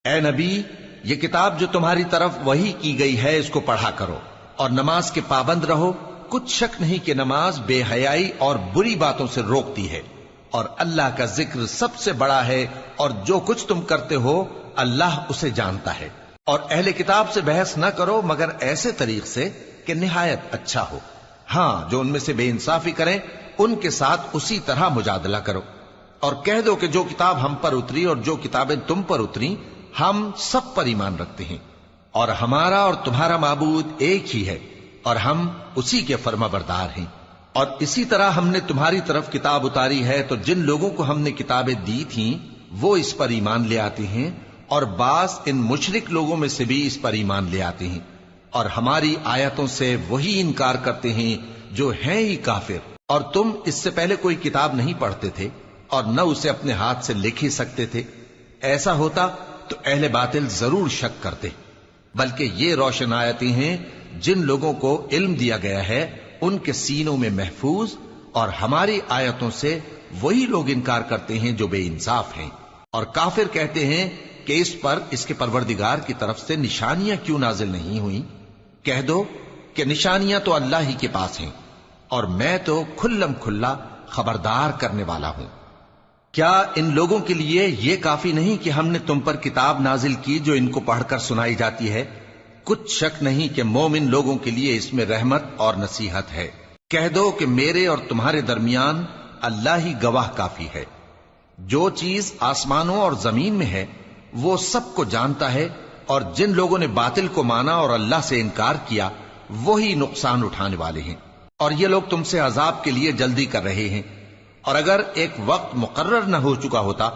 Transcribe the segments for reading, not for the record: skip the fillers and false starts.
اے نبی، یہ کتاب جو تمہاری طرف وحی کی گئی ہے اس کو پڑھا کرو اور نماز کے پابند رہو۔ کچھ شک نہیں کہ نماز بے حیائی اور بری باتوں سے روکتی ہے، اور اللہ کا ذکر سب سے بڑا ہے، اور جو کچھ تم کرتے ہو اللہ اسے جانتا ہے۔ اور اہل کتاب سے بحث نہ کرو مگر ایسے طریق سے کہ نہایت اچھا ہو۔ ہاں، جو ان میں سے بے انصافی کریں ان کے ساتھ اسی طرح مجادلہ کرو، اور کہہ دو کہ جو کتاب ہم پر اتری اور جو کتابیں تم پر اتری ہم سب پر ایمان رکھتے ہیں، اور ہمارا اور تمہارا معبود ایک ہی ہے، اور ہم اسی کے فرما بردار ہیں۔ اور اسی طرح ہم نے تمہاری طرف کتاب اتاری ہے تو جن لوگوں کو ہم نے کتابیں دی تھیں وہ اس پر ایمان لے آتے ہیں، اور بعض ان مشرک لوگوں میں سے بھی اس پر ایمان لے آتے ہیں، اور ہماری آیتوں سے وہی انکار کرتے ہیں جو ہیں ہی کافر۔ اور تم اس سے پہلے کوئی کتاب نہیں پڑھتے تھے اور نہ اسے اپنے ہاتھ سے لکھ ہی سکتے تھے۔ ایسا ہوتا تو اہل باطل ضرور شک کرتے، بلکہ یہ روشن آیتیں ہیں جن لوگوں کو علم دیا گیا ہے ان کے سینوں میں محفوظ، اور ہماری آیتوں سے وہی لوگ انکار کرتے ہیں جو بے انصاف ہیں۔ اور کافر کہتے ہیں کہ اس پر اس کے پروردگار کی طرف سے نشانیاں کیوں نازل نہیں ہوئیں؟ کہہ دو کہ نشانیاں تو اللہ ہی کے پاس ہیں، اور میں تو کھلم کھلا خبردار کرنے والا ہوں۔ کیا ان لوگوں کے لیے یہ کافی نہیں کہ ہم نے تم پر کتاب نازل کی جو ان کو پڑھ کر سنائی جاتی ہے؟ کچھ شک نہیں کہ مومن لوگوں کے لیے اس میں رحمت اور نصیحت ہے۔ کہہ دو کہ میرے اور تمہارے درمیان اللہ ہی گواہ کافی ہے۔ جو چیز آسمانوں اور زمین میں ہے وہ سب کو جانتا ہے، اور جن لوگوں نے باطل کو مانا اور اللہ سے انکار کیا وہی نقصان اٹھانے والے ہیں۔ اور یہ لوگ تم سے عذاب کے لیے جلدی کر رہے ہیں، اور اگر ایک وقت مقرر نہ ہو چکا ہوتا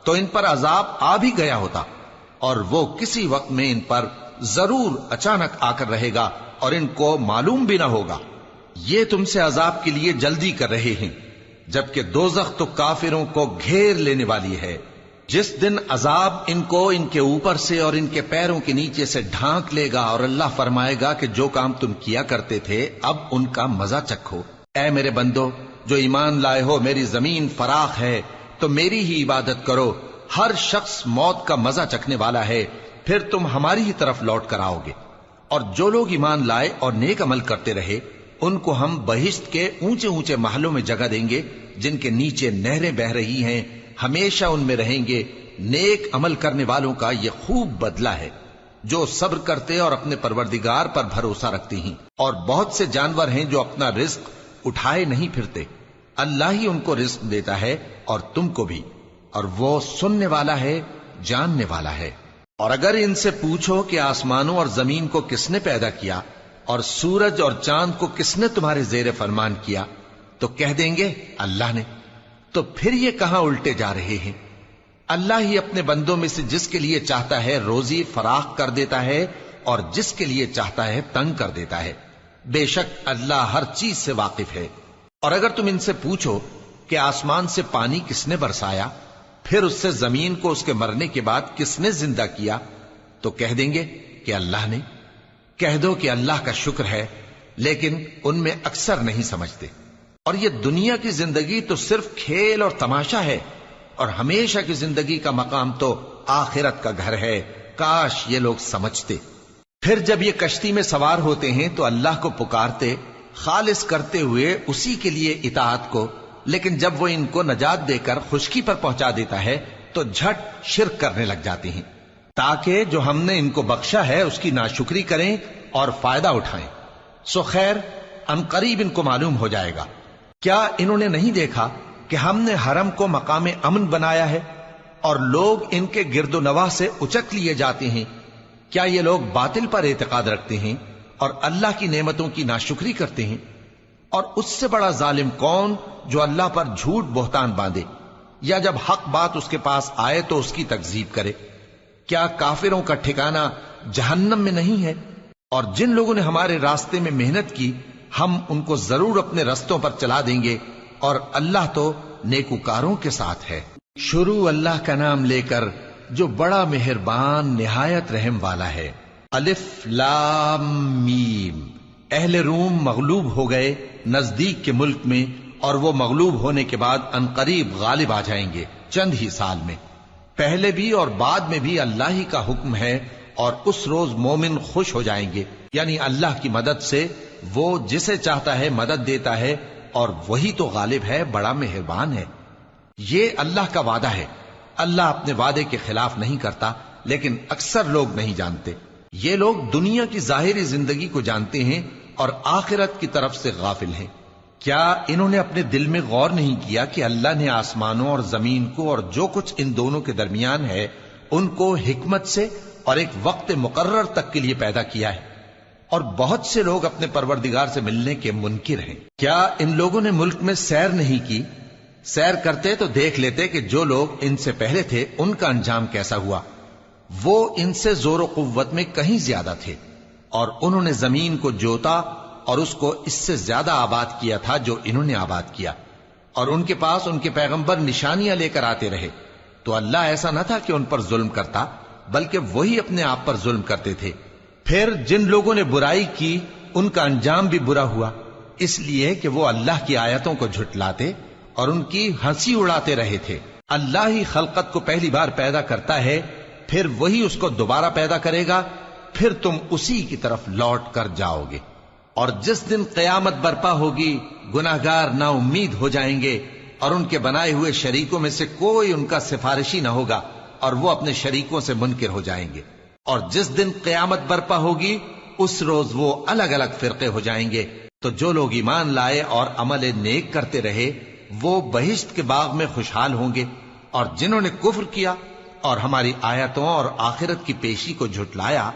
تو ان پر عذاب آ بھی گیا ہوتا، اور وہ کسی وقت میں ان پر ضرور اچانک آ کر رہے گا اور ان کو معلوم بھی نہ ہوگا۔ یہ تم سے عذاب کے لیے جلدی کر رہے ہیں، جبکہ دوزخ تو کافروں کو گھیر لینے والی ہے۔ جس دن عذاب ان کو ان کے اوپر سے اور ان کے پیروں کے نیچے سے ڈھانک لے گا، اور اللہ فرمائے گا کہ جو کام تم کیا کرتے تھے اب ان کا مزہ چکھو۔ اے میرے بندو جو ایمان لائے ہو، میری زمین فراخ ہے تو میری ہی عبادت کرو۔ ہر شخص موت کا مزہ چکھنے والا ہے، پھر تم ہماری ہی طرف لوٹ کر آؤ گے۔ اور جو لوگ ایمان لائے اور نیک عمل کرتے رہے ان کو ہم بہشت کے اونچے اونچے محلوں میں جگہ دیں گے جن کے نیچے نہریں بہہ رہی ہیں، ہمیشہ ان میں رہیں گے۔ نیک عمل کرنے والوں کا یہ خوب بدلہ ہے جو صبر کرتے اور اپنے پروردگار پر بھروسہ رکھتے ہیں۔ اور بہت سے جانور ہیں جو اپنا رزق اٹھائے نہیں پھرتے، اللہ ہی ان کو رزق دیتا ہے اور تم کو بھی، اور وہ سننے والا ہے، جاننے والا ہے۔ اور اگر ان سے پوچھو کہ آسمانوں اور زمین کو کس نے پیدا کیا اور سورج اور چاند کو کس نے تمہارے زیر فرمان کیا تو کہہ دیں گے اللہ نے۔ تو پھر یہ کہاں الٹے جا رہے ہیں؟ اللہ ہی اپنے بندوں میں سے جس کے لیے چاہتا ہے روزی فراخ کر دیتا ہے اور جس کے لیے چاہتا ہے تنگ کر دیتا ہے۔ بے شک اللہ ہر چیز سے واقف ہے۔ اور اگر تم ان سے پوچھو کہ آسمان سے پانی کس نے برسایا، پھر اس سے زمین کو اس کے مرنے کے بعد کس نے زندہ کیا تو کہہ دیں گے کہ اللہ نے۔ کہہ دو کہ اللہ کا شکر ہے، لیکن ان میں اکثر نہیں سمجھتے۔ اور یہ دنیا کی زندگی تو صرف کھیل اور تماشا ہے، اور ہمیشہ کی زندگی کا مقام تو آخرت کا گھر ہے۔ کاش یہ لوگ سمجھتے۔ پھر جب یہ کشتی میں سوار ہوتے ہیں تو اللہ کو پکارتے خالص کرتے ہوئے اسی کے لیے اطاعت کو، لیکن جب وہ ان کو نجات دے کر خشکی پر پہنچا دیتا ہے تو جھٹ شرک کرنے لگ جاتے ہیں، تاکہ جو ہم نے ان کو بخشا ہے اس کی ناشکری کریں اور فائدہ اٹھائیں۔ سو خیر ان قریب ان کو معلوم ہو جائے گا۔ کیا انہوں نے نہیں دیکھا کہ ہم نے حرم کو مقام امن بنایا ہے اور لوگ ان کے گرد و نواح سے اچک لیے جاتے ہیں؟ کیا یہ لوگ باطل پر اعتقاد رکھتے ہیں اور اللہ کی نعمتوں کی ناشکری کرتے ہیں؟ اور اس سے بڑا ظالم کون جو اللہ پر جھوٹ بہتان باندھے، یا جب حق بات اس کے پاس آئے تو اس کی تکذیب کرے؟ کیا کافروں کا ٹھکانہ جہنم میں نہیں ہے؟ اور جن لوگوں نے ہمارے راستے میں محنت کی ہم ان کو ضرور اپنے رستوں پر چلا دیں گے، اور اللہ تو نیکوکاروں کے ساتھ ہے۔ شروع اللہ کا نام لے کر جو بڑا مہربان نہایت رحم والا ہے۔ الف لام میم۔ اہل روم مغلوب ہو گئے نزدیک کے ملک میں، اور وہ مغلوب ہونے کے بعد ان قریب غالب آ جائیں گے چند ہی سال میں۔ پہلے بھی اور بعد میں بھی اللہ ہی کا حکم ہے، اور اس روز مومن خوش ہو جائیں گے، یعنی اللہ کی مدد سے وہ جسے چاہتا ہے مدد دیتا ہے، اور وہی تو غالب ہے، بڑا مہربان ہے۔ یہ اللہ کا وعدہ ہے، اللہ اپنے وعدے کے خلاف نہیں کرتا، لیکن اکثر لوگ نہیں جانتے۔ یہ لوگ دنیا کی ظاہری زندگی کو جانتے ہیں اور آخرت کی طرف سے غافل ہیں۔ کیا انہوں نے اپنے دل میں غور نہیں کیا کہ اللہ نے آسمانوں اور زمین کو اور جو کچھ ان دونوں کے درمیان ہے ان کو حکمت سے اور ایک وقت مقرر تک کے لیے پیدا کیا ہے؟ اور بہت سے لوگ اپنے پروردگار سے ملنے کے منکر ہیں۔ کیا ان لوگوں نے ملک میں سیر نہیں کی؟ سیر کرتے تو دیکھ لیتے کہ جو لوگ ان سے پہلے تھے ان کا انجام کیسا ہوا۔ وہ ان سے زور و قوت میں کہیں زیادہ تھے، اور انہوں نے زمین کو جوتا اور اس کو اس سے زیادہ آباد کیا تھا جو انہوں نے آباد کیا، اور ان کے پاس ان کے پیغمبر نشانیاں لے کر آتے رہے، تو اللہ ایسا نہ تھا کہ ان پر ظلم کرتا، بلکہ وہی اپنے آپ پر ظلم کرتے تھے۔ پھر جن لوگوں نے برائی کی ان کا انجام بھی برا ہوا، اس لیے کہ وہ اللہ کی آیتوں کو جھٹلاتے اور ان کی ہنسی اڑاتے رہے تھے۔ اللہ ہی خلقت کو پہلی بار پیدا کرتا ہے، پھر وہی اس کو دوبارہ پیدا کرے گا، پھر تم اسی کی طرف لوٹ کر جاؤ گے۔ اور جس دن قیامت برپا ہوگی گناہگار نا امید ہو جائیں گے، اور ان کے بنائے ہوئے شریکوں میں سے کوئی ان کا سفارشی نہ ہوگا، اور وہ اپنے شریکوں سے منکر ہو جائیں گے۔ اور جس دن قیامت برپا ہوگی اس روز وہ الگ الگ فرقے ہو جائیں گے، تو جو لوگ ایمان لائے اور عمل نیک کرتے رہے وہ بہشت کے باغ میں خوشحال ہوں گے، اور جنہوں نے کفر کیا اور ہماری آیتوں اور آخرت کی پیشی کو جھٹلایا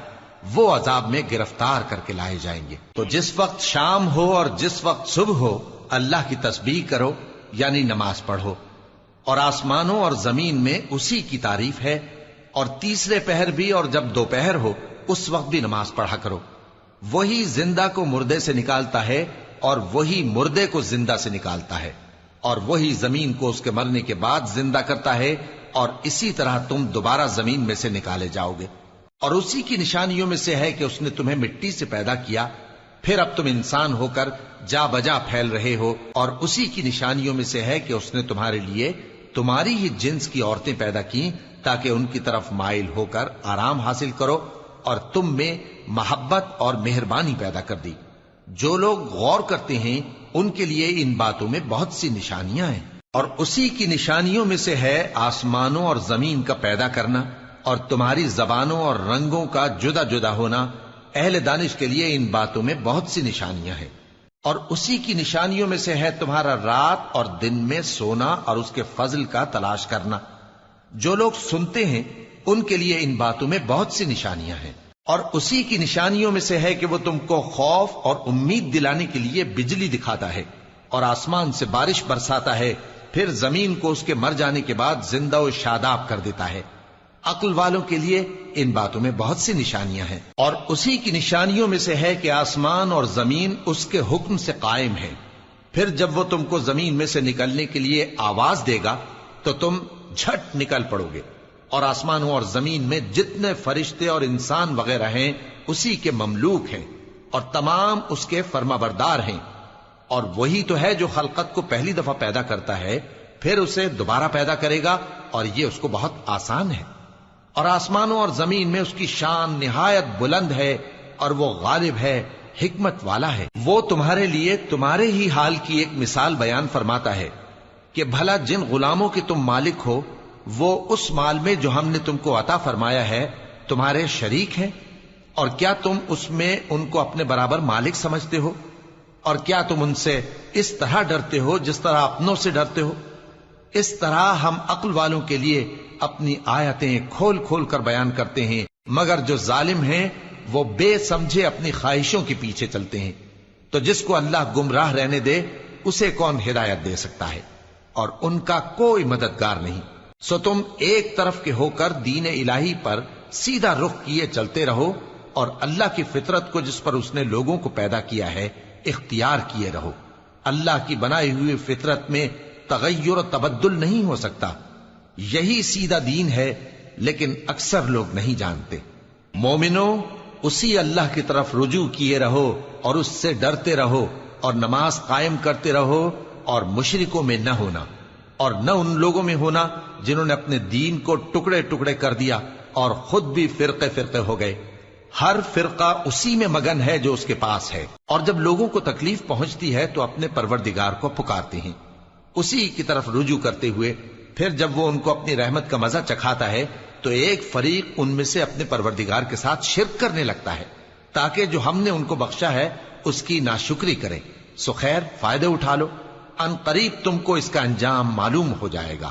وہ عذاب میں گرفتار کر کے لائے جائیں گے۔ تو جس وقت شام ہو اور جس وقت صبح ہو اللہ کی تسبیح کرو، یعنی نماز پڑھو، اور آسمانوں اور زمین میں اسی کی تعریف ہے، اور تیسرے پہر بھی اور جب دوپہر ہو اس وقت بھی نماز پڑھا کرو۔ وہی زندہ کو مردے سے نکالتا ہے اور وہی مردے کو زندہ سے نکالتا ہے، اور وہی زمین کو اس کے مرنے کے بعد زندہ کرتا ہے، اور اسی طرح تم دوبارہ زمین میں سے نکالے جاؤ گے۔ اور اسی کی نشانیوں میں سے ہے کہ اس نے تمہیں مٹی سے پیدا کیا، پھر اب تم انسان ہو کر جا بجا پھیل رہے ہو، اور اسی کی نشانیوں میں سے ہے کہ اس نے تمہارے لیے تمہاری ہی جنس کی عورتیں پیدا کی تاکہ ان کی طرف مائل ہو کر آرام حاصل کرو، اور تم میں محبت اور مہربانی پیدا کر دی۔ جو لوگ غور کرتے ہیں ان کے لیے ان باتوں میں بہت سی نشانیاں ہیں۔ اور اسی کی نشانیوں میں سے ہے آسمانوں اور زمین کا پیدا کرنا، اور تمہاری زبانوں اور رنگوں کا جدا جدا ہونا۔ اہل دانش کے لیے ان باتوں میں بہت سی نشانیاں ہیں۔ اور اسی کی نشانیوں میں سے ہے تمہارا رات اور دن میں سونا اور اس کے فضل کا تلاش کرنا۔ جو لوگ سنتے ہیں ان کے لیے ان باتوں میں بہت سی نشانیاں ہیں۔ اور اسی کی نشانیوں میں سے ہے کہ وہ تم کو خوف اور امید دلانے کے لیے بجلی دکھاتا ہے، اور آسمان سے بارش برساتا ہے، پھر زمین کو اس کے مر جانے کے بعد زندہ و شاداب کر دیتا ہے۔ عقل والوں کے لیے ان باتوں میں بہت سی نشانیاں ہیں۔ اور اسی کی نشانیوں میں سے ہے کہ آسمان اور زمین اس کے حکم سے قائم ہے، پھر جب وہ تم کو زمین میں سے نکلنے کے لیے آواز دے گا تو تم جھٹ نکل پڑو گے۔ اور آسمانوں اور زمین میں جتنے فرشتے اور انسان وغیرہ ہیں اسی کے مملوک ہیں، اور تمام اس کے فرما بردار ہیں۔ اور وہی تو ہے جو خلقت کو پہلی دفعہ پیدا کرتا ہے، پھر اسے دوبارہ پیدا کرے گا، اور یہ اس کو بہت آسان ہے۔ اور آسمانوں اور زمین میں اس کی شان نہایت بلند ہے، اور وہ غالب ہے، حکمت والا ہے۔ وہ تمہارے لیے تمہارے ہی حال کی ایک مثال بیان فرماتا ہے کہ بھلا جن غلاموں کے تم مالک ہو وہ اس مال میں جو ہم نے تم کو عطا فرمایا ہے تمہارے شریک ہیں، اور کیا تم اس میں ان کو اپنے برابر مالک سمجھتے ہو؟ اور کیا تم ان سے اس طرح ڈرتے ہو جس طرح اپنوں سے ڈرتے ہو؟ اس طرح ہم عقل والوں کے لیے اپنی آیتیں کھول کھول کر بیان کرتے ہیں، مگر جو ظالم ہیں وہ بے سمجھے اپنی خواہشوں کے پیچھے چلتے ہیں۔ تو جس کو اللہ گمراہ رہنے دے اسے کون ہدایت دے سکتا ہے، اور ان کا کوئی مددگار نہیں۔ سو تم ایک طرف کے ہو کر دین الہی پر سیدھا رخ کیے چلتے رہو، اور اللہ کی فطرت کو جس پر اس نے لوگوں کو پیدا کیا ہے اختیار کیے رہو۔ اللہ کی بنائی ہوئی فطرت میں تغیر و تبدل نہیں ہو سکتا، یہی سیدھا دین ہے، لیکن اکثر لوگ نہیں جانتے۔ مومنو، اسی اللہ کی طرف رجوع کیے رہو اور اس سے ڈرتے رہو، اور نماز قائم کرتے رہو، اور مشرکوں میں نہ ہونا، اور نہ ان لوگوں میں ہونا جنہوں نے اپنے دین کو ٹکڑے ٹکڑے کر دیا اور خود بھی فرقے فرقے ہو گئے۔ ہر فرقہ اسی میں مگن ہے جو اس کے پاس ہے، اور جب لوگوں کو تکلیف پہنچتی ہے تو اپنے پروردگار کو پکارتے ہیں، اسی کی طرف رجوع کرتے ہوئے پھر جب وہ ان کو اپنی رحمت کا مزہ چکھاتا ہے تو ایک فریق ان میں سے اپنے پروردگار کے ساتھ شرک کرنے لگتا ہے تاکہ جو ہم نے ان کو بخشا ہے اس کی ناشکری کریں۔ سو خیر، فائدے اٹھا لو، ان قریب تم کو اس کا انجام معلوم ہو جائے گا۔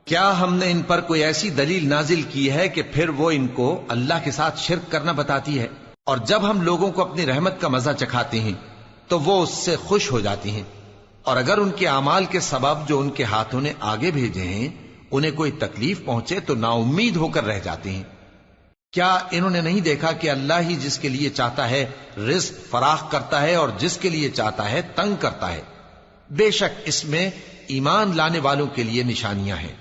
کیا ہم نے ان پر کوئی ایسی دلیل نازل کی ہے کہ پھر وہ ان کو اللہ کے ساتھ شرک کرنا بتاتی ہے؟ اور جب ہم لوگوں کو اپنی رحمت کا مزہ چکھاتے ہیں تو وہ اس سے خوش ہو جاتی ہیں، اور اگر ان کے اعمال کے سبب جو ان کے ہاتھوں نے آگے بھیجے ہیں انہیں کوئی تکلیف پہنچے تو نا امید ہو کر رہ جاتے ہیں۔ کیا انہوں نے نہیں دیکھا کہ اللہ ہی جس کے لیے چاہتا ہے رزق فراخ کرتا ہے اور جس کے لیے چاہتا ہے تنگ کرتا ہے؟ بے شک اس میں ایمان لانے والوں کے لیے نشانیاں ہیں۔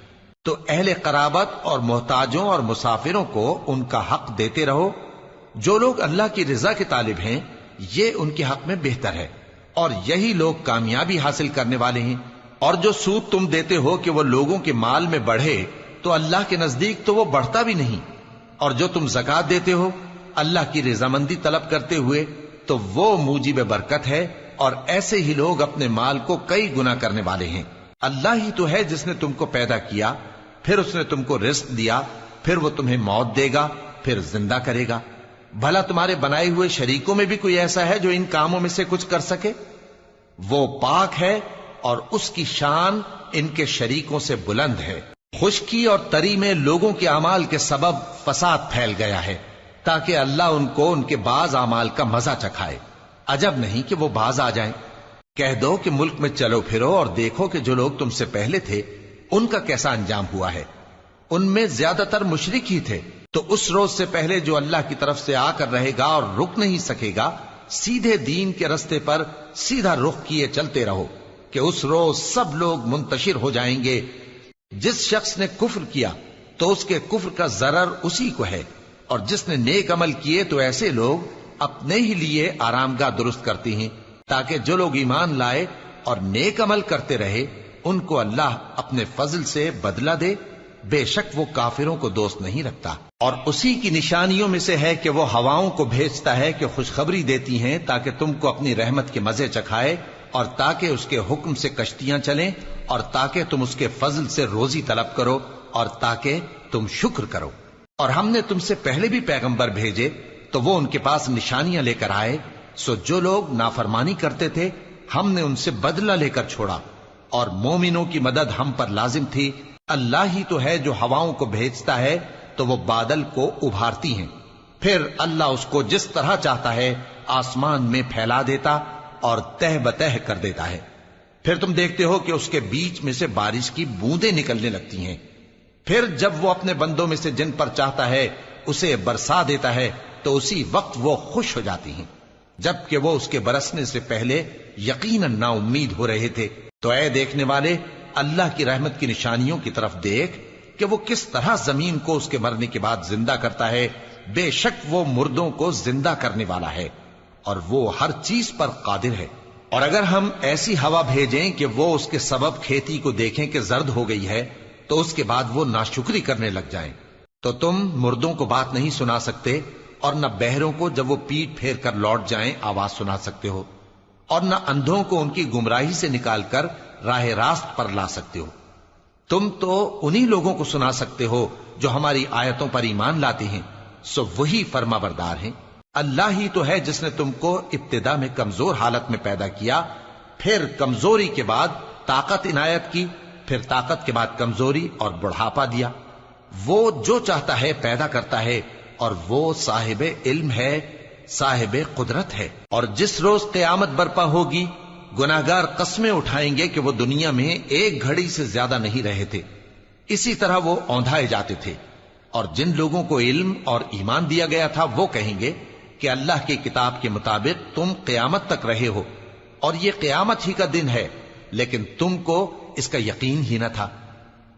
تو اہل قرابت اور محتاجوں اور مسافروں کو ان کا حق دیتے رہو۔ جو لوگ اللہ کی رضا کے طالب ہیں یہ ان کے حق میں بہتر ہے، اور یہی لوگ کامیابی حاصل کرنے والے ہیں۔ اور جو سود تم دیتے ہو کہ وہ لوگوں کے مال میں بڑھے تو اللہ کے نزدیک تو وہ بڑھتا بھی نہیں، اور جو تم زکوٰۃ دیتے ہو اللہ کی رضامندی طلب کرتے ہوئے تو وہ موجب برکت ہے، اور ایسے ہی لوگ اپنے مال کو کئی گنا کرنے والے ہیں۔ اللہ ہی تو ہے جس نے تم کو پیدا کیا، پھر اس نے تم کو رزق دیا، پھر وہ تمہیں موت دے گا، پھر زندہ کرے گا۔ بھلا تمہارے بنائے ہوئے شریکوں میں بھی کوئی ایسا ہے جو ان کاموں میں سے کچھ کر سکے؟ وہ پاک ہے اور اس کی شان ان کے شریکوں سے بلند ہے۔ خشکی اور تری میں لوگوں کے اعمال کے سبب فساد پھیل گیا ہے تاکہ اللہ ان کو ان کے بعض اعمال کا مزہ چکھائے۔ عجب نہیں کہ وہ باز آ جائیں۔ کہہ دو کہ ملک میں چلو پھرو اور دیکھو کہ جو لوگ تم سے پہلے تھے ان کا کیسا انجام ہوا ہے۔ ان میں زیادہ تر مشرک ہی تھے۔ تو اس روز سے پہلے جو اللہ کی طرف سے آ کر رہے گا اور رک نہیں سکے گا، سیدھے دین کے رستے پر سیدھا رخ کیے چلتے رہو کہ اس روز سب لوگ منتشر ہو جائیں گے۔ جس شخص نے کفر کیا تو اس کے کفر کا ضرر اسی کو ہے، اور جس نے نیک عمل کیے تو ایسے لوگ اپنے ہی لیے آرامگاہ درست کرتے ہیں تاکہ جو لوگ ایمان لائے اور نیک عمل کرتے رہے ان کو اللہ اپنے فضل سے بدلہ دے۔ بے شک وہ کافروں کو دوست نہیں رکھتا۔ اور اسی کی نشانیوں میں سے ہے کہ وہ ہواؤں کو بھیجتا ہے کہ خوشخبری دیتی ہیں تاکہ تم کو اپنی رحمت کے مزے چکھائے، اور تاکہ اس کے حکم سے کشتیاں چلیں، اور تاکہ تم اس کے فضل سے روزی طلب کرو، اور تاکہ تم شکر کرو۔ اور ہم نے تم سے پہلے بھی پیغمبر بھیجے تو وہ ان کے پاس نشانیاں لے کر آئے، سو جو لوگ نافرمانی کرتے تھے ہم نے ان سے بدلہ لے کر چھوڑا، اور مومنوں کی مدد ہم پر لازم تھی۔ اللہ ہی تو ہے جو ہواؤں کو بھیجتا ہے تو وہ بادل کو ابھارتی ہیں، پھر اللہ اس کو جس طرح چاہتا ہے آسمان میں پھیلا دیتا اور تہ بتہ کر دیتا ہے۔ پھر تم دیکھتے ہو کہ اس کے بیچ میں سے بارش کی بوندیں نکلنے لگتی ہیں، پھر جب وہ اپنے بندوں میں سے جن پر چاہتا ہے اسے برسا دیتا ہے تو اسی وقت وہ خوش ہو جاتی ہیں، جبکہ وہ اس کے برسنے سے پہلے یقیناً نا امید ہو رہے تھے۔ تو اے دیکھنے والے، اللہ کی رحمت کی نشانیوں کی طرف دیکھ کہ وہ کس طرح زمین کو اس کے مرنے کے بعد زندہ کرتا ہے۔ بے شک وہ مردوں کو زندہ کرنے والا ہے اور وہ ہر چیز پر قادر ہے۔ اور اگر ہم ایسی ہوا بھیجیں کہ وہ اس کے سبب کھیتی کو دیکھیں کہ زرد ہو گئی ہے تو اس کے بعد وہ ناشکری کرنے لگ جائیں، تو تم مردوں کو بات نہیں سنا سکتے، اور نہ بہروں کو جب وہ پیٹ پھیر کر لوٹ جائیں آواز سنا سکتے ہو، اور نہ اندھوں کو ان کی گمراہی سے نکال کر راہ راست پر لا سکتے ہو۔ تم تو انہی لوگوں کو سنا سکتے ہو جو ہماری آیتوں پر ایمان لاتے ہیں، سو وہی فرما بردار ہیں۔ اللہ ہی تو ہے جس نے تم کو ابتدا میں کمزور حالت میں پیدا کیا، پھر کمزوری کے بعد طاقت عنایت کی، پھر طاقت کے بعد کمزوری اور بڑھاپا دیا۔ وہ جو چاہتا ہے پیدا کرتا ہے، اور وہ صاحب علم ہے، صاحب قدرت ہے۔ اور جس روز قیامت برپا ہوگی گناہگار قسمیں اٹھائیں گے کہ وہ دنیا میں ایک گھڑی سے زیادہ نہیں رہے تھے، اسی طرح وہ اوندھائے جاتے تھے۔ اور جن لوگوں کو علم اور ایمان دیا گیا تھا وہ کہیں گے کہ اللہ کی کتاب کے مطابق تم قیامت تک رہے ہو، اور یہ قیامت ہی کا دن ہے، لیکن تم کو اس کا یقین ہی نہ تھا۔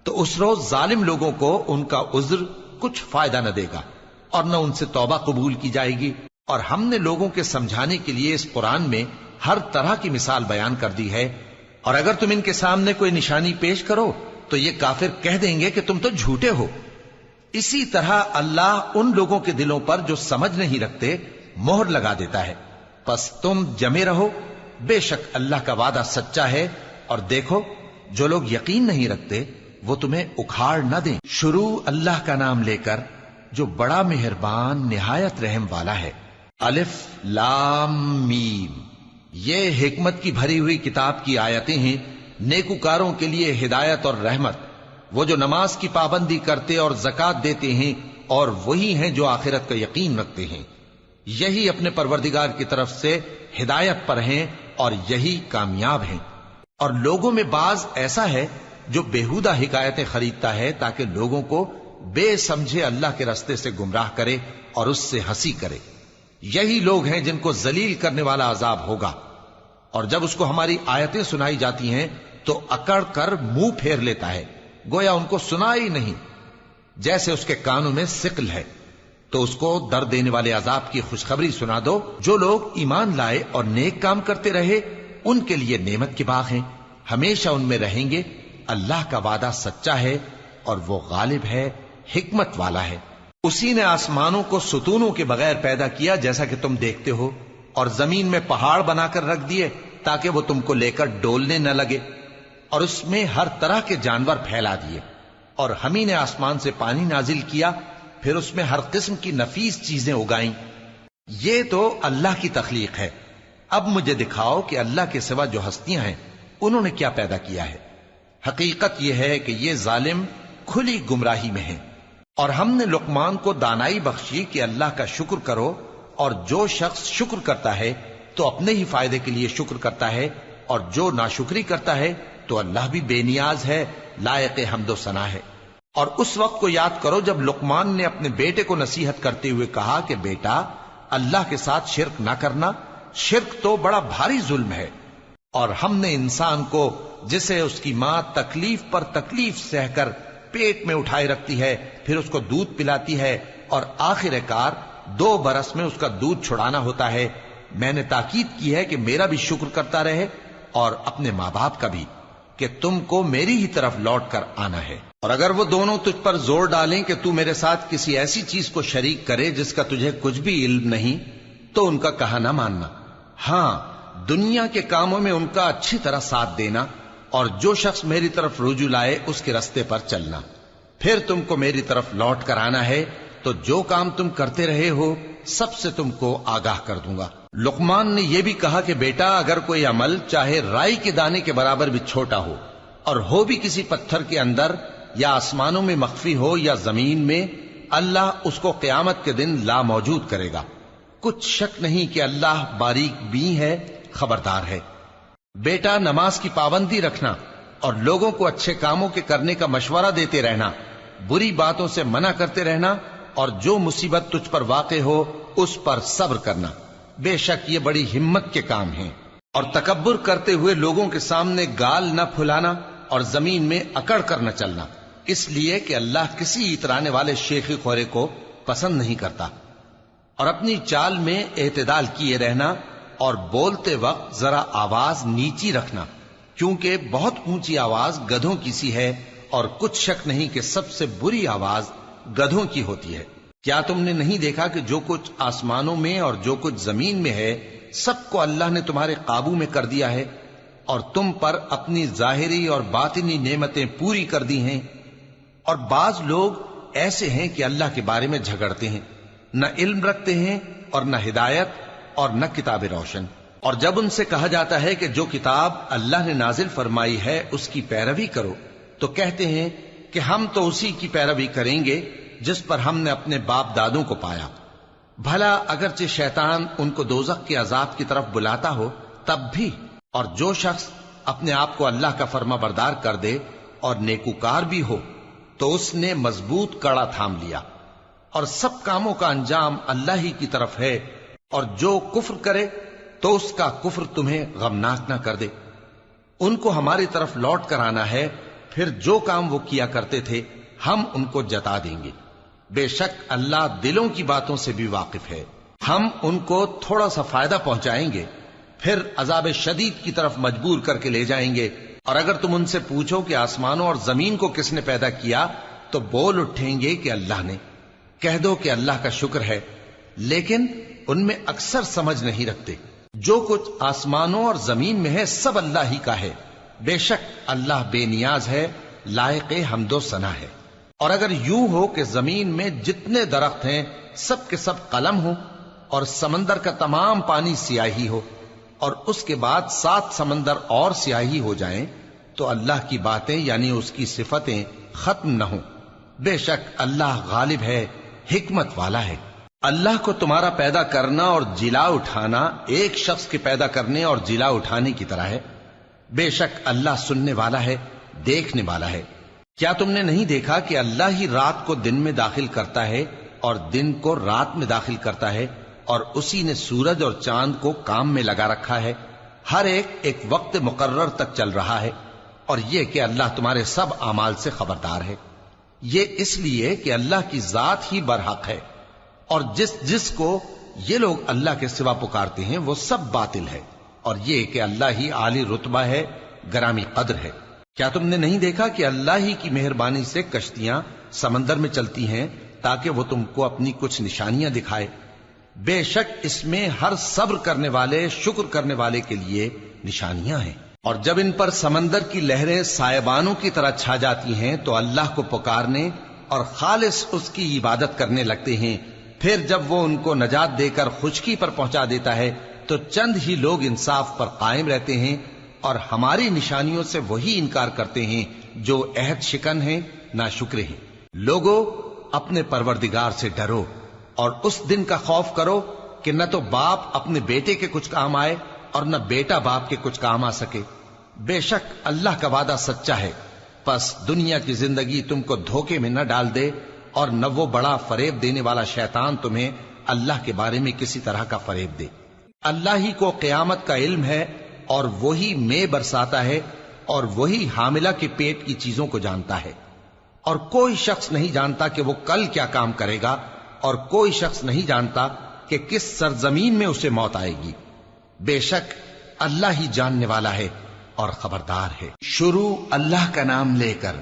تو اس روز ظالم لوگوں کو ان کا عذر کچھ فائدہ نہ دے گا، اور نہ ان سے توبہ قبول کی جائے گی۔ اور ہم نے لوگوں کے سمجھانے کے لیے اس قرآن میں ہر طرح کی مثال بیان کر دی ہے اور اگر تم ان کے سامنے کوئی نشانی پیش کرو تو یہ کافر کہہ دیں گے کہ تم تو جھوٹے ہو۔ اسی طرح اللہ ان لوگوں کے دلوں پر جو سمجھ نہیں رکھتے مہر لگا دیتا ہے۔ پس تم جمے رہو، بے شک اللہ کا وعدہ سچا ہے، اور دیکھو جو لوگ یقین نہیں رکھتے وہ تمہیں اکھاڑ نہ دیں۔ شروع اللہ کا نام لے کر جو بڑا مہربان نہایت رحم والا ہے۔ الف لام میم، یہ حکمت کی بھری ہوئی کتاب کی آیتیں ہیں، نیکوکاروں کے لیے ہدایت اور رحمت، وہ جو نماز کی پابندی کرتے اور زکوٰۃ دیتے ہیں، اور وہی ہیں جو آخرت کا یقین رکھتے ہیں، یہی اپنے پروردگار کی طرف سے ہدایت پر ہیں اور یہی کامیاب ہیں۔ اور لوگوں میں بعض ایسا ہے جو بیہودہ حکایتیں خریدتا ہے تاکہ لوگوں کو بے سمجھے اللہ کے رستے سے گمراہ کرے اور اس سے ہنسی کرے۔ یہی لوگ ہیں جن کو ذلیل کرنے والا عذاب ہوگا، اور جب اس کو ہماری آیتیں سنائی جاتی ہیں تو اکڑ کر منہ پھیر لیتا ہے، گویا ان کو سنا ہی نہیں، جیسے اس کے کانوں میں ثقل ہے۔ تو اس کو درد دینے والے عذاب کی خوشخبری سنا دو۔ جو لوگ ایمان لائے اور نیک کام کرتے رہے ان کے لیے نعمت کے باغ ہیں، ہمیشہ ان میں رہیں گے۔ اللہ کا وعدہ سچا ہے اور وہ غالب ہے، حکمت والا ہے۔ اسی نے آسمانوں کو ستونوں کے بغیر پیدا کیا جیسا کہ تم دیکھتے ہو، اور زمین میں پہاڑ بنا کر رکھ دیے تاکہ وہ تم کو لے کر ڈولنے نہ لگے، اور اس میں ہر طرح کے جانور پھیلا دیے، اور ہم ہی نے آسمان سے پانی نازل کیا، پھر اس میں ہر قسم کی نفیس چیزیں اگائیں۔ یہ تو اللہ کی تخلیق ہے۔ اب مجھے دکھاؤ کہ اللہ کے سوا جو ہستیاں ہیں انہوں نے کیا پیدا کیا ہے۔ حقیقت یہ ہے کہ یہ ظالم کھلی گمراہی میں ہیں۔ اور ہم نے لقمان کو دانائی بخشی کہ اللہ کا شکر کرو، اور جو شخص شکر کرتا ہے تو اپنے ہی فائدے کے لیے شکر کرتا ہے، اور جو ناشکری کرتا ہے تو اللہ بھی بے نیاز ہے، لائق حمد و ثنا ہے۔ اور اس وقت کو یاد کرو جب لقمان نے اپنے بیٹے کو نصیحت کرتے ہوئے کہا کہ بیٹا، اللہ کے ساتھ شرک نہ کرنا، شرک تو بڑا بھاری ظلم ہے۔ اور ہم نے انسان کو جسے اس کی ماں تکلیف پر تکلیف سہ کر پیٹ میں اٹھائے رکھتی ہے، پھر اس کو دودھ پلاتی ہے، اور آخر کار 2 برس میں اس کا دودھ چھڑانا ہوتا ہے، میں نے تاکید کی ہے کہ میرا بھی شکر کرتا رہے اور اپنے ماں باپ کا بھی، کہ تم کو میری ہی طرف لوٹ کر آنا ہے۔ اور اگر وہ دونوں تجھ پر زور ڈالیں کہ تو میرے ساتھ کسی ایسی چیز کو شریک کرے جس کا تجھے کچھ بھی علم نہیں، تو ان کا کہا نہ ماننا۔ ہاں، دنیا کے کاموں میں ان کا اچھی طرح ساتھ دینا، اور جو شخص میری طرف رجوع لائے اس کے رستے پر چلنا۔ پھر تم کو میری طرف لوٹ کر آنا ہے، تو جو کام تم کرتے رہے ہو سب سے تم کو آگاہ کر دوں گا۔ لقمان نے یہ بھی کہا کہ بیٹا، اگر کوئی عمل چاہے رائی کے دانے کے برابر بھی چھوٹا ہو، اور ہو بھی کسی پتھر کے اندر یا آسمانوں میں مخفی ہو یا زمین میں، اللہ اس کو قیامت کے دن لا موجود کرے گا۔ کچھ شک نہیں کہ اللہ باریک بین ہے، خبردار ہے۔ بیٹا، نماز کی پابندی رکھنا اور لوگوں کو اچھے کاموں کے کرنے کا مشورہ دیتے رہنا، بری باتوں سے منع کرتے رہنا، اور جو مصیبت تجھ پر واقع ہو اس پر صبر کرنا، بے شک یہ بڑی ہمت کے کام ہیں۔ اور تکبر کرتے ہوئے لوگوں کے سامنے گال نہ پھلانا اور زمین میں اکڑ کر نہ چلنا، اس لیے کہ اللہ کسی اترانے والے شیخی خورے کو پسند نہیں کرتا۔ اور اپنی چال میں اعتدال کیے رہنا، اور بولتے وقت ذرا آواز نیچی رکھنا، کیونکہ بہت اونچی آواز گدھوں کی سی ہے، اور کچھ شک نہیں کہ سب سے بری آواز گدھوں کی ہوتی ہے۔ کیا تم نے نہیں دیکھا کہ جو کچھ آسمانوں میں اور جو کچھ زمین میں ہے سب کو اللہ نے تمہارے قابو میں کر دیا ہے، اور تم پر اپنی ظاہری اور باطنی نعمتیں پوری کر دی ہیں۔ اور بعض لوگ ایسے ہیں کہ اللہ کے بارے میں جھگڑتے ہیں، نہ علم رکھتے ہیں اور نہ ہدایت اور نہ کتاب روشن۔ اور جب ان سے کہا جاتا ہے کہ جو کتاب اللہ نے نازل فرمائی ہے اس کی پیروی کرو، تو کہتے ہیں کہ ہم تو اسی کی پیروی کریں گے جس پر ہم نے اپنے باپ دادوں کو پایا۔ بھلا اگرچہ شیطان ان کو دوزخ کے عذاب کی طرف بلاتا ہو تب بھی۔ اور جو شخص اپنے آپ کو اللہ کا فرما بردار کر دے اور نیکوکار بھی ہو تو اس نے مضبوط کڑا تھام لیا، اور سب کاموں کا انجام اللہ ہی کی طرف ہے۔ اور جو کفر کرے تو اس کا کفر تمہیں غمناک نہ کر دے۔ ان کو ہماری طرف لوٹ کر آنا ہے، پھر جو کام وہ کیا کرتے تھے ہم ان کو جتا دیں گے۔ بے شک اللہ دلوں کی باتوں سے بھی واقف ہے۔ ہم ان کو تھوڑا سا فائدہ پہنچائیں گے، پھر عذاب شدید کی طرف مجبور کر کے لے جائیں گے۔ اور اگر تم ان سے پوچھو کہ آسمانوں اور زمین کو کس نے پیدا کیا تو بول اٹھیں گے کہ اللہ نے۔ کہہ دو کہ اللہ کا شکر ہے، لیکن ان میں اکثر سمجھ نہیں رکھتے۔ جو کچھ آسمانوں اور زمین میں ہے سب اللہ ہی کا ہے، بے شک اللہ بے نیاز ہے، لائق حمد و ثنا ہے۔ اور اگر یوں ہو کہ زمین میں جتنے درخت ہیں سب کے سب قلم ہو، اور سمندر کا تمام پانی سیاہی ہو، اور اس کے بعد 7 سمندر اور سیاہی ہو جائیں، تو اللہ کی باتیں یعنی اس کی صفتیں ختم نہ ہوں۔ بے شک اللہ غالب ہے، حکمت والا ہے۔ اللہ کو تمہارا پیدا کرنا اور جلا اٹھانا ایک شخص کے پیدا کرنے اور جلا اٹھانے کی طرح ہے۔ بے شک اللہ سننے والا ہے، دیکھنے والا ہے۔ کیا تم نے نہیں دیکھا کہ اللہ ہی رات کو دن میں داخل کرتا ہے اور دن کو رات میں داخل کرتا ہے، اور اسی نے سورج اور چاند کو کام میں لگا رکھا ہے، ہر ایک وقت مقرر تک چل رہا ہے، اور یہ کہ اللہ تمہارے سب اعمال سے خبردار ہے۔ یہ اس لیے کہ اللہ کی ذات ہی برحق ہے، اور جس کو یہ لوگ اللہ کے سوا پکارتے ہیں وہ سب باطل ہے، اور یہ کہ اللہ ہی عالی رتبہ ہے، گرامی قدر ہے۔ کیا تم نے نہیں دیکھا کہ اللہ ہی کی مہربانی سے کشتیاں سمندر میں چلتی ہیں تاکہ وہ تم کو اپنی کچھ نشانیاں دکھائے؟ بے شک اس میں ہر صبر کرنے والے، شکر کرنے والے کے لیے نشانیاں ہیں۔ اور جب ان پر سمندر کی لہریں سائبانوں کی طرح چھا جاتی ہیں تو اللہ کو پکارنے اور خالص اس کی عبادت کرنے لگتے ہیں، پھر جب وہ ان کو نجات دے کر خشکی پر پہنچا دیتا ہے تو چند ہی لوگ انصاف پر قائم رہتے ہیں، اور ہماری نشانیوں سے وہی انکار کرتے ہیں جو عہد شکن ہیں، ناشکرے ہیں۔ لوگو اپنے پروردگار سے ڈرو اور اس دن کا خوف کرو کہ نہ تو باپ اپنے بیٹے کے کچھ کام آئے اور نہ بیٹا باپ کے کچھ کام آ سکے۔ بے شک اللہ کا وعدہ سچا ہے، پس دنیا کی زندگی تم کو دھوکے میں نہ ڈال دے، اور نہ وہ بڑا فریب دینے والا شیطان تمہیں اللہ کے بارے میں کسی طرح کا فریب دے۔ اللہ ہی کو قیامت کا علم ہے، اور وہی میں برساتا ہے، اور وہی حاملہ کے پیٹ کی چیزوں کو جانتا ہے، اور کوئی شخص نہیں جانتا کہ وہ کل کیا کام کرے گا، اور کوئی شخص نہیں جانتا کہ کس سرزمین میں اسے موت آئے گی۔ بے شک اللہ ہی جاننے والا ہے اور خبردار ہے۔ شروع اللہ کا نام لے کر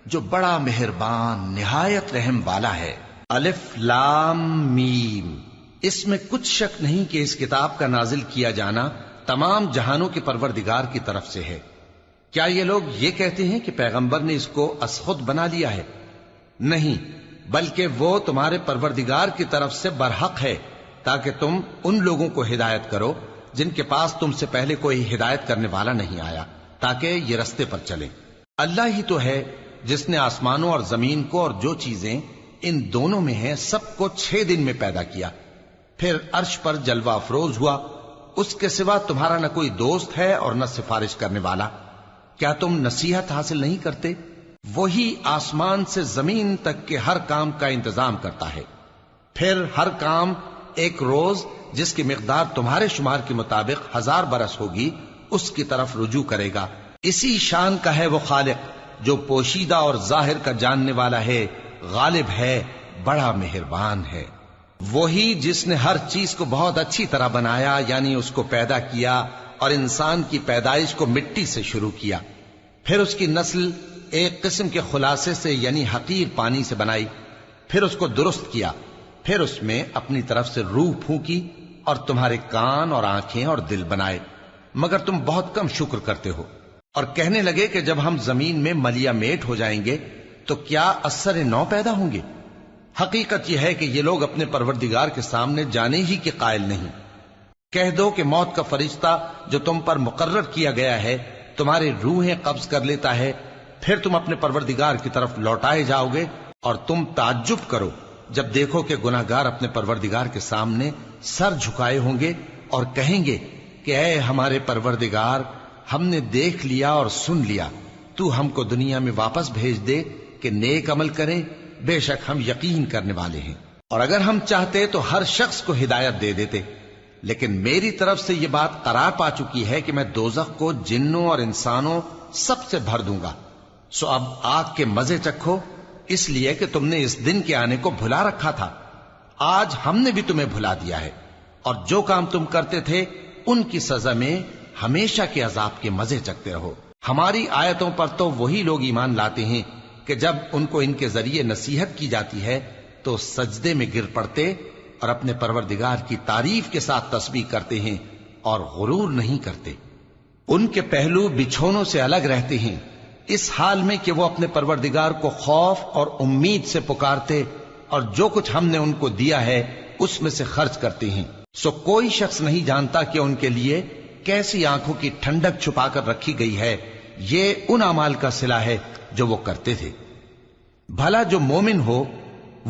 جو بڑا مہربان نہایت رحم والا ہے۔ الف لام میم۔ اس میں کچھ شک نہیں کہ اس کتاب کا نازل کیا جانا تمام جہانوں کے پروردگار کی طرف سے ہے۔ کیا یہ لوگ یہ کہتے ہیں کہ پیغمبر نے اس کو از خود بنا لیا ہے؟ نہیں، بلکہ وہ تمہارے پروردگار کی طرف سے برحق ہے، تاکہ تم ان لوگوں کو ہدایت کرو جن کے پاس تم سے پہلے کوئی ہدایت کرنے والا نہیں آیا، تاکہ یہ رستے پر چلیں۔ اللہ ہی تو ہے جس نے آسمانوں اور زمین کو اور جو چیزیں ان دونوں میں ہیں سب کو 6 دن میں پیدا کیا، پھر عرش پر جلوہ افروز ہوا۔ اس کے سوا تمہارا نہ کوئی دوست ہے اور نہ سفارش کرنے والا۔ کیا تم نصیحت حاصل نہیں کرتے؟ وہی آسمان سے زمین تک کے ہر کام کا انتظام کرتا ہے، پھر ہر کام ایک روز جس کی مقدار تمہارے شمار کے مطابق 1000 برس ہوگی اس کی طرف رجوع کرے گا۔ اسی شان کا ہے وہ خالق جو پوشیدہ اور ظاہر کا جاننے والا ہے، غالب ہے، بڑا مہربان ہے۔ وہی جس نے ہر چیز کو بہت اچھی طرح بنایا، یعنی اس کو پیدا کیا، اور انسان کی پیدائش کو مٹی سے شروع کیا، پھر اس کی نسل ایک قسم کے خلاصے سے یعنی حقیر پانی سے بنائی، پھر اس کو درست کیا، پھر اس میں اپنی طرف سے روح پھونکی، اور تمہارے کان اور آنکھیں اور دل بنائے، مگر تم بہت کم شکر کرتے ہو۔ اور کہنے لگے کہ جب ہم زمین میں ملیا میٹ ہو جائیں گے تو کیا اثر نو پیدا ہوں گے؟ حقیقت یہ ہے کہ یہ لوگ اپنے پروردگار کے سامنے جانے ہی کے قائل نہیں۔ کہہ دو کہ موت کا فرشتہ جو تم پر مقرر کیا گیا ہے تمہاری روحیں قبض کر لیتا ہے، پھر تم اپنے پروردگار کی طرف لوٹائے جاؤ گے، اور تم تعجب کرو جب دیکھو کہ گناہگار اپنے پروردگار کے سامنے سر جھکائے ہوں گے اور کہیں گے کہ اے ہمارے پروردگار، ہم نے دیکھ لیا اور سن لیا، تو ہم کو دنیا میں واپس بھیج دے کہ نیک عمل کریں، بے شک ہم یقین کرنے والے ہیں۔ اور اگر ہم چاہتے تو ہر شخص کو ہدایت دے دیتے، لیکن میری طرف سے یہ بات قرار پا چکی ہے کہ میں دوزخ کو جنوں اور انسانوں سب سے بھر دوں گا، سو اب آگ کے مزے چکھو، اس لیے کہ تم نے اس دن کے آنے کو بھلا رکھا تھا۔ آج ہم نے بھی تمہیں بھلا دیا ہے، اور جو کام تم کرتے تھے ان کی سزا میں ہمیشہ کے عذاب کے مزے چکھتے رہو۔ ہماری آیتوں پر تو وہی لوگ ایمان لاتے ہیں کہ جب ان کو ان کے ذریعے نصیحت کی جاتی ہے تو سجدے میں گر پڑتے اور اپنے پروردگار کی تعریف کے ساتھ تسبیح کرتے ہیں اور غرور نہیں کرتے۔ ان کے پہلو بچھونوں سے الگ رہتے ہیں، اس حال میں کہ وہ اپنے پروردگار کو خوف اور امید سے پکارتے اور جو کچھ ہم نے ان کو دیا ہے اس میں سے خرچ کرتے ہیں۔ سو کوئی شخص نہیں جانتا کہ ان کے لیے کیسی آنکھوں کی ٹھنڈک چھپا کر رکھی گئی ہے، یہ ان اعمال کا صلہ ہے جو وہ کرتے تھے۔ بھلا جو مومن ہو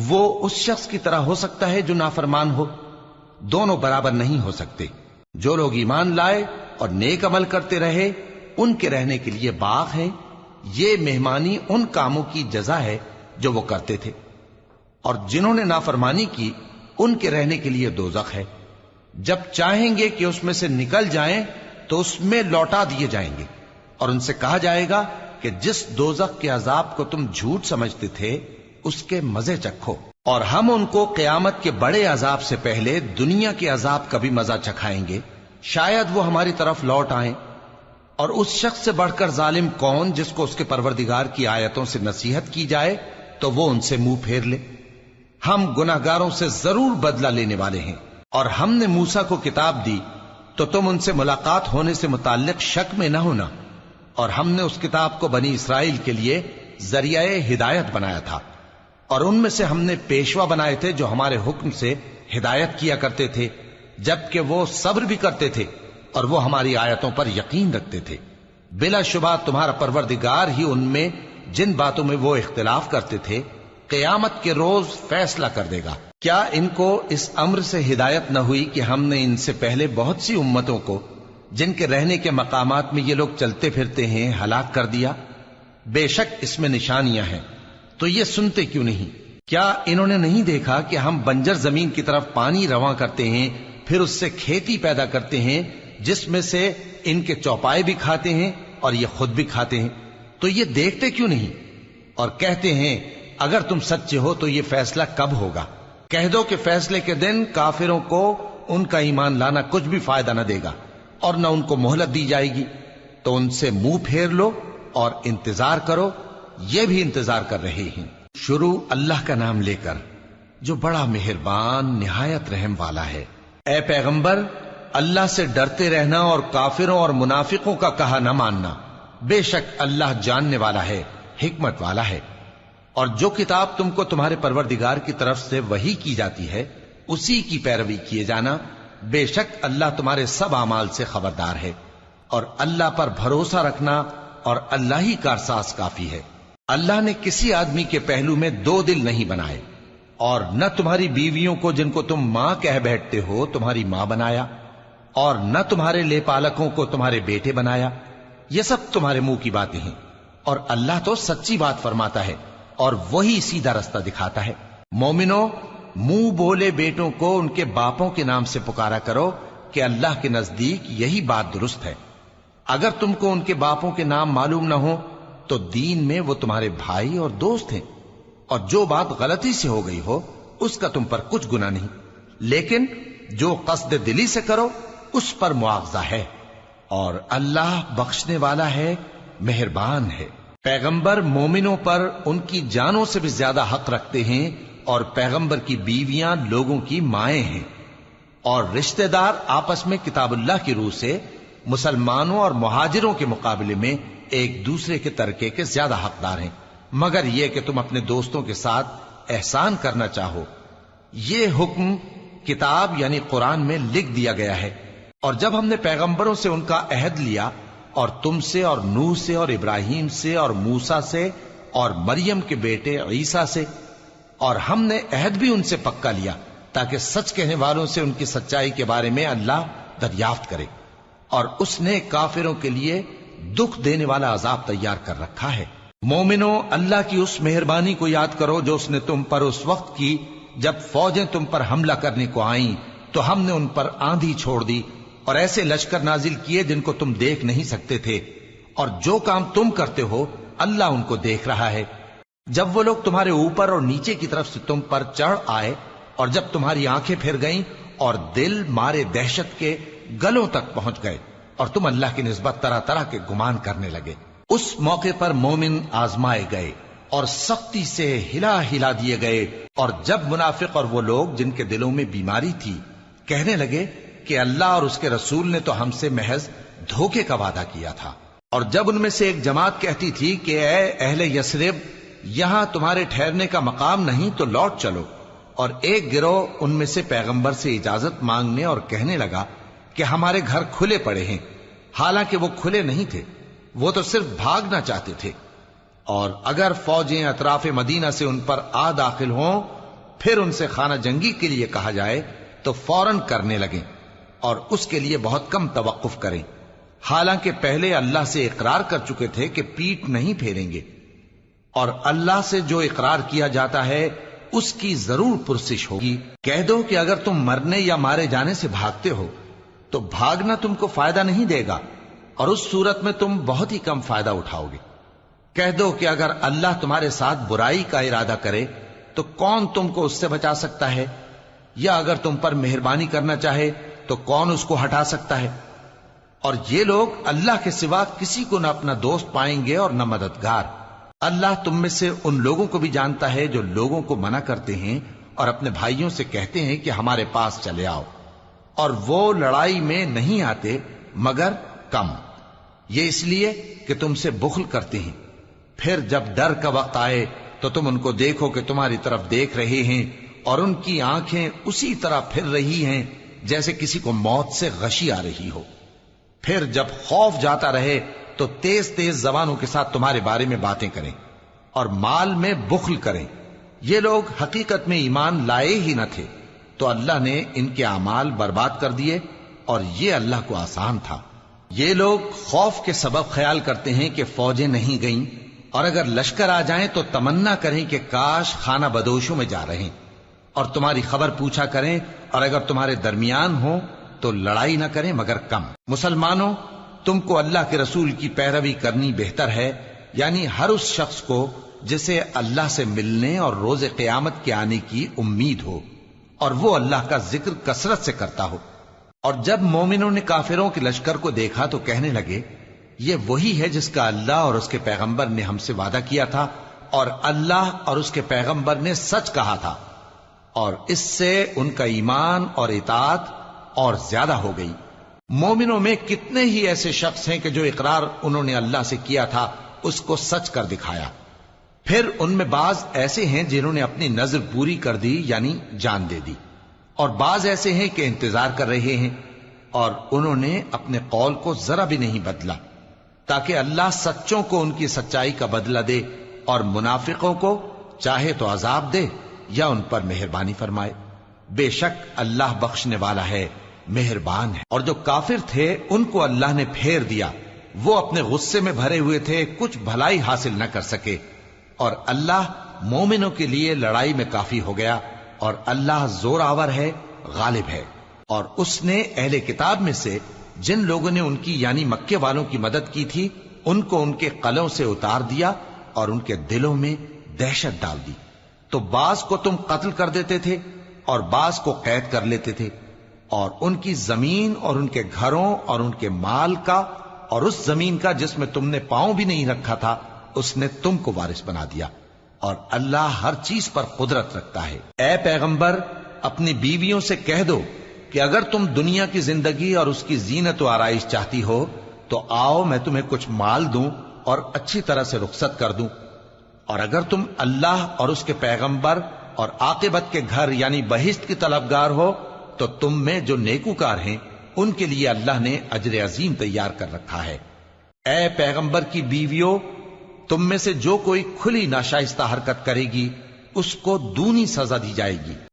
وہ اس شخص کی طرح ہو سکتا ہے جو نافرمان ہو؟ دونوں برابر نہیں ہو سکتے۔ جو لوگ ایمان لائے اور نیک عمل کرتے رہے ان کے رہنے کے لیے باغ ہیں، یہ مہمانی ان کاموں کی جزا ہے جو وہ کرتے تھے، اور جنہوں نے نافرمانی کی ان کے رہنے کے لیے دوزخ ہے، جب چاہیں گے کہ اس میں سے نکل جائیں تو اس میں لوٹا دیے جائیں گے، اور ان سے کہا جائے گا کہ جس دوزخ کے عذاب کو تم جھوٹ سمجھتے تھے اس کے مزے چکھو، اور ہم ان کو قیامت کے بڑے عذاب سے پہلے دنیا کے عذاب کا بھی مزہ چکھائیں گے، شاید وہ ہماری طرف لوٹ آئیں۔ اور اس شخص سے بڑھ کر ظالم کون جس کو اس کے پروردگار کی آیتوں سے نصیحت کی جائے تو وہ ان سے منہ پھیر لے۔ ہم گناہگاروں سے ضرور بدلہ لینے والے ہیں، اور ہم نے موسیٰ کو کتاب دی تو تم ان سے ملاقات ہونے سے متعلق شک میں نہ ہونا، اور ہم نے اس کتاب کو بنی اسرائیل کے لیے ذریعہ ہدایت بنایا تھا، اور ان میں سے ہم نے پیشوا بنائے تھے جو ہمارے حکم سے ہدایت کیا کرتے تھے، جبکہ وہ صبر بھی کرتے تھے اور وہ ہماری آیتوں پر یقین رکھتے تھے۔ بلا شبہ تمہارا پروردگار ہی ان میں جن باتوں میں وہ اختلاف کرتے تھے قیامت کے روز فیصلہ کر دے گا۔ کیا ان کو اس امر سے ہدایت نہ ہوئی کہ ہم نے ان سے پہلے بہت سی امتوں کو جن کے رہنے کے مقامات میں یہ لوگ چلتے پھرتے ہیں ہلاک کر دیا؟ بے شک اس میں نشانیاں ہیں، تو یہ سنتے کیوں نہیں؟ کیا انہوں نے نہیں دیکھا کہ ہم بنجر زمین کی طرف پانی رواں کرتے ہیں، پھر اس سے کھیتی پیدا کرتے ہیں جس میں سے ان کے چوپائے بھی کھاتے ہیں اور یہ خود بھی کھاتے ہیں؟ تو یہ دیکھتے کیوں نہیں؟ اور کہتے ہیں اگر تم سچے ہو تو یہ فیصلہ کب ہوگا؟ کہہ دو کہ فیصلے کے دن کافروں کو ان کا ایمان لانا کچھ بھی فائدہ نہ دے گا اور نہ ان کو مہلت دی جائے گی، تو ان سے منہ پھیر لو اور انتظار کرو، یہ بھی انتظار کر رہے ہیں۔ شروع اللہ کا نام لے کر جو بڑا مہربان نہایت رحم والا ہے۔ اے پیغمبر، اللہ سے ڈرتے رہنا اور کافروں اور منافقوں کا کہا نہ ماننا، بے شک اللہ جاننے والا ہے، حکمت والا ہے۔ اور جو کتاب تم کو تمہارے پروردگار کی طرف سے وحی کی جاتی ہے اسی کی پیروی کیے جانا، بے شک اللہ تمہارے سب اعمال سے خبردار ہے، اور اللہ پر بھروسہ رکھنا اور اللہ ہی کارساز کافی ہے۔ اللہ نے کسی آدمی کے پہلو میں دو دل نہیں بنائے، اور نہ تمہاری بیویوں کو جن کو تم ماں کہہ بیٹھتے ہو تمہاری ماں بنایا، اور نہ تمہارے لے پالکوں کو تمہارے بیٹے بنایا، یہ سب تمہارے منہ کی باتیں ہیں، اور اللہ تو سچی بات فرماتا ہے اور وہی سیدھا رستہ دکھاتا ہے۔ مومنو، منہ بولے بیٹوں کو ان کے باپوں کے نام سے پکارا کرو کہ اللہ کے نزدیک یہی بات درست ہے۔ اگر تم کو ان کے باپوں کے نام معلوم نہ ہو تو دین میں وہ تمہارے بھائی اور دوست ہیں، اور جو بات غلطی سے ہو گئی ہو اس کا تم پر کچھ گناہ نہیں، لیکن جو قصد دلی سے کرو اس پر معاوضہ ہے، اور اللہ بخشنے والا ہے، مہربان ہے۔ پیغمبر مومنوں پر ان کی جانوں سے بھی زیادہ حق رکھتے ہیں، اور پیغمبر کی بیویاں لوگوں کی مائیں ہیں، اور رشتہ دار آپس میں کتاب اللہ کی روح سے مسلمانوں اور مہاجروں کے مقابلے میں ایک دوسرے کے ترکے کے زیادہ حقدار ہیں، مگر یہ کہ تم اپنے دوستوں کے ساتھ احسان کرنا چاہو۔ یہ حکم کتاب یعنی قرآن میں لکھ دیا گیا ہے، اور جب ہم نے پیغمبروں سے ان کا عہد لیا، اور تم سے اور نوح سے اور ابراہیم سے اور موسیٰ سے اور مریم کے بیٹے عیسیٰ سے، اور ہم نے عہد بھی ان سے پکا لیا تاکہ سچ کہنے والوں سے ان کی سچائی کے بارے میں اللہ دریافت کرے، اور اس نے کافروں کے لیے دکھ دینے والا عذاب تیار کر رکھا ہے۔ مومنو، اللہ کی اس مہربانی کو یاد کرو جو اس نے تم پر اس وقت کی جب فوجیں تم پر حملہ کرنے کو آئیں تو ہم نے ان پر آندھی چھوڑ دی اور ایسے لشکر نازل کیے جن کو تم دیکھ نہیں سکتے تھے، اور جو کام تم کرتے ہو اللہ ان کو دیکھ رہا ہے۔ جب وہ لوگ تمہارے اوپر اور نیچے کی طرف سے تم پر چڑھ آئے، اور جب تمہاری آنکھیں پھر گئیں اور دل مارے دہشت کے گلوں تک پہنچ گئے اور تم اللہ کی نسبت طرح طرح کے گمان کرنے لگے۔ اس موقع پر مومن آزمائے گئے اور سختی سے ہلا ہلا دیے گئے، اور جب منافق اور وہ لوگ جن کے دلوں میں بیماری تھی کہنے لگے کہ اللہ اور اس کے رسول نے تو ہم سے محض دھوکے کا وعدہ کیا تھا، اور جب ان میں سے ایک جماعت کہتی تھی کہ اے اہل یثرب، یہاں تمہارے ٹھہرنے کا مقام نہیں تو لوٹ چلو، اور ایک گروہ ان میں سے پیغمبر سے اجازت مانگنے اور کہنے لگا کہ ہمارے گھر کھلے پڑے ہیں، حالانکہ وہ کھلے نہیں تھے، وہ تو صرف بھاگنا چاہتے تھے، اور اگر فوجیں اطراف مدینہ سے ان پر آ داخل ہوں پھر ان سے خانہ جنگی کے لیے کہا جائے تو فوراً کرنے لگیں، اور اس کے لیے بہت کم توقف کریں، حالانکہ پہلے اللہ سے اقرار کر چکے تھے کہ پیٹ نہیں پھیریں گے، اور اللہ سے جو اقرار کیا جاتا ہے اس کی ضرور پرسش ہوگی۔ کہہ دو کہ اگر تم مرنے یا مارے جانے سے بھاگتے ہو تو بھاگنا تم کو فائدہ نہیں دے گا، اور اس صورت میں تم بہت ہی کم فائدہ اٹھاؤ گے۔ کہہ دو کہ اگر اللہ تمہارے ساتھ برائی کا ارادہ کرے تو کون تم کو اس سے بچا سکتا ہے، یا اگر تم پر مہربانی کرنا چاہے تو کون اس کو ہٹا سکتا ہے۔ اور یہ لوگ اللہ کے سوا کسی کو نہ اپنا دوست پائیں گے اور نہ مددگار۔ اللہ تم میں سے ان لوگوں کو بھی جانتا ہے جو لوگوں کو منع کرتے ہیں اور اپنے بھائیوں سے کہتے ہیں کہ ہمارے پاس چلے آؤ، اور وہ لڑائی میں نہیں آتے مگر کم، یہ اس لیے کہ تم سے بخل کرتے ہیں۔ پھر جب ڈر کا وقت آئے تو تم ان کو دیکھو کہ تمہاری طرف دیکھ رہے ہیں، اور ان کی آنکھیں اسی طرح پھر رہی ہیں جیسے کسی کو موت سے غشی آ رہی ہو۔ پھر جب خوف جاتا رہے تو تیز تیز زبانوں کے ساتھ تمہارے بارے میں باتیں کریں اور مال میں بخل کریں۔ یہ لوگ حقیقت میں ایمان لائے ہی نہ تھے، تو اللہ نے ان کے اعمال برباد کر دیے، اور یہ اللہ کو آسان تھا۔ یہ لوگ خوف کے سبب خیال کرتے ہیں کہ فوجیں نہیں گئیں، اور اگر لشکر آ جائیں تو تمنا کریں کہ کاش خانہ بدوشوں میں جا رہے، اور تمہاری خبر پوچھا کریں، اور اگر تمہارے درمیان ہوں تو لڑائی نہ کریں مگر کم۔ مسلمانوں، تم کو اللہ کے رسول کی پیروی کرنی بہتر ہے، یعنی ہر اس شخص کو جسے اللہ سے ملنے اور روز قیامت کے آنے کی امید ہو، اور وہ اللہ کا ذکر کثرت سے کرتا ہو۔ اور جب مومنوں نے کافروں کے لشکر کو دیکھا تو کہنے لگے یہ وہی ہے جس کا اللہ اور اس کے پیغمبر نے ہم سے وعدہ کیا تھا، اور اللہ اور اس کے پیغمبر نے سچ کہا تھا، اور اس سے ان کا ایمان اور اطاعت اور زیادہ ہو گئی۔ مومنوں میں کتنے ہی ایسے شخص ہیں کہ جو اقرار انہوں نے اللہ سے کیا تھا اس کو سچ کر دکھایا، پھر ان میں بعض ایسے ہیں جنہوں نے اپنی نظر پوری کر دی یعنی جان دے دی، اور بعض ایسے ہیں کہ انتظار کر رہے ہیں، اور انہوں نے اپنے قول کو ذرا بھی نہیں بدلا، تاکہ اللہ سچوں کو ان کی سچائی کا بدلہ دے، اور منافقوں کو چاہے تو عذاب دے یا ان پر مہربانی فرمائے۔ بے شک اللہ بخشنے والا ہے، مہربان ہے۔ اور جو کافر تھے ان کو اللہ نے پھیر دیا، وہ اپنے غصے میں بھرے ہوئے تھے، کچھ بھلائی حاصل نہ کر سکے، اور اللہ مومنوں کے لیے لڑائی میں کافی ہو گیا، اور اللہ زور آور ہے، غالب ہے۔ اور اس نے اہل کتاب میں سے جن لوگوں نے ان کی یعنی مکے والوں کی مدد کی تھی ان کو ان کے قلعوں سے اتار دیا اور ان کے دلوں میں دہشت ڈال دی، تو بعض کو تم قتل کر دیتے تھے اور بعض کو قید کر لیتے تھے، اور ان کی زمین اور ان کے گھروں اور ان کے مال کا اور اس زمین کا جس میں تم نے پاؤں بھی نہیں رکھا تھا اس نے تم کو وارث بنا دیا، اور اللہ ہر چیز پر قدرت رکھتا ہے۔ اے پیغمبر، اپنی بیویوں سے کہہ دو کہ اگر تم دنیا کی زندگی اور اس کی زینت و آرائش چاہتی ہو تو آؤ میں تمہیں کچھ مال دوں اور اچھی طرح سے رخصت کر دوں، اور اگر تم اللہ اور اس کے پیغمبر اور عاقبت کے گھر یعنی بہشت کی طلبگار ہو تو تم میں جو نیکوکار ہیں ان کے لیے اللہ نے اجر عظیم تیار کر رکھا ہے۔ اے پیغمبر کی بیویوں، تم میں سے جو کوئی کھلی ناشائستہ حرکت کرے گی اس کو دونی سزا دی جائے گی،